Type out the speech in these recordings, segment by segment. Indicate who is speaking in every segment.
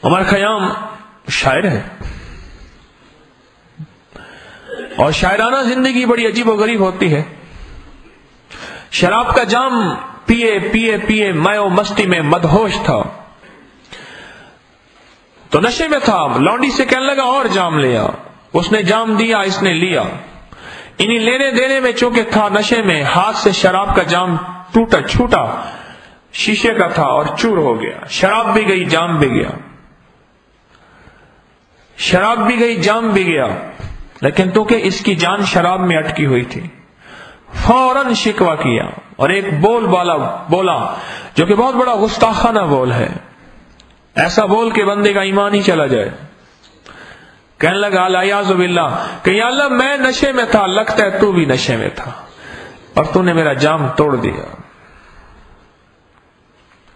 Speaker 1: عمر خیام شاعر ہے اور شاعرانہ زندگی بڑی عجیب و غریب ہوتی ہے. شراب کا جام پیے پیے پیے میں و مستی میں مدہوش تھا. تو نشے میں تھا, لونڈی سے کہنے لگا اور جام لیا. اس نے جام دیا, اس نے لیا. انہیں لینے دینے میں چونکہ تھا نشے میں, ہاتھ سے شراب کا جام ٹوٹا چھوٹا, شیشے کا تھا اور چور ہو گیا. شراب بھی گئی, جام بھی گیا. شراب بھی گئی, جام بھی گیا. لیکن تو کہ اس کی جان شراب میں اٹکی ہوئی تھی, فوراً شکوہ کیا اور ایک بول بولا جو کہ بہت بڑا گستاخانہ بول ہے, ایسا بول کہ بندے کا ایمان ہی چلا جائے. کہنے لگا الیاذ باللہ کہ یا اللہ میں نشے میں تھا, لگتا ہے تو بھی نشے میں تھا اور تو نے میرا جام توڑ دیا.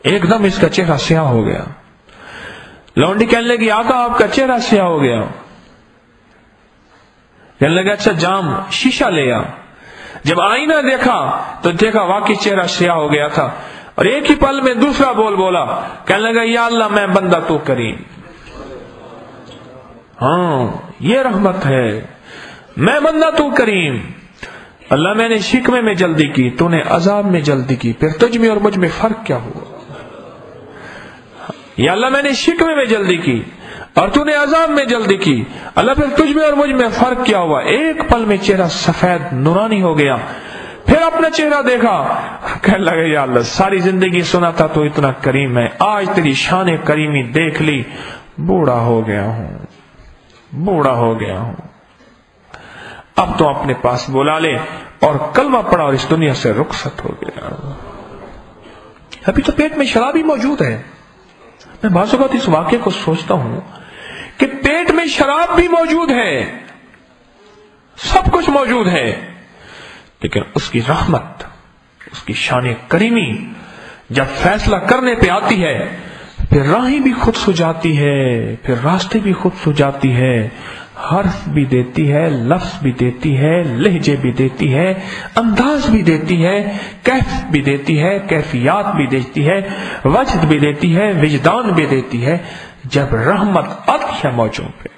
Speaker 1: ایک دم اس کا چہرہ سیاہ ہو گیا. لونڈی کہنے لگی آقا آپ کا چہرہ سیاہ ہو گیا. کہنے لگا اچھا جام شیشہ لیا. جب آئینہ دیکھا تو دیکھا واقعی چہرہ سیاہ ہو گیا تھا, اور ایک ہی پل میں دوسرا بول بولا. کہنے لگا یا اللہ میں بندہ تو کریم, ہاں یہ رحمت ہے, میں بندہ تو کریم. اللہ میں نے شکوے میں جلدی کی, تو نے عذاب میں جلدی کی, پھر تجھ میں اور مجھ میں فرق کیا ہوا؟ یا اللہ میں نے شکوے میں جلدی کی اور تو نے عذاب میں جلدی کی, اللہ پھر تجھ میں اور مجھ میں فرق کیا ہوا؟ ایک پل میں چہرہ سفید نورانی ہو گیا. پھر اپنا چہرہ دیکھا, کہنے لگا یا اللہ ساری زندگی سنا تھا تو اتنا کریم ہے, آج تیری شان کریمی دیکھ لی, بوڑھا ہو گیا ہوں, بوڑھا ہو گیا ہوں. اب تو اپنے پاس بلا لے, اور کلمہ پڑا اور اس دنیا سے رخصت ہو گیا. ابھی تو پیٹ میں شراب ہی موجود ہے. میں بعض اوقات اس واقعے کو سوچتا ہوں کہ پیٹ میں شراب بھی موجود ہے, سب کچھ موجود ہے, لیکن اس کی رحمت, اس کی شان کریمی جب فیصلہ کرنے پہ آتی ہے, پھر راہیں بھی خود سو جاتی ہے, پھر راستے بھی خود سو جاتی ہے, حرف بھی دیتی ہے, لفظ بھی دیتی ہے, لہجے بھی دیتی ہے, انداز بھی دیتی ہے, کیف بھی دیتی ہے, کیفیات بھی دیتی ہے, وجد بھی دیتی ہے, وجدان بھی دیتی ہے. جب رحمت آتی ہے موجوں پہ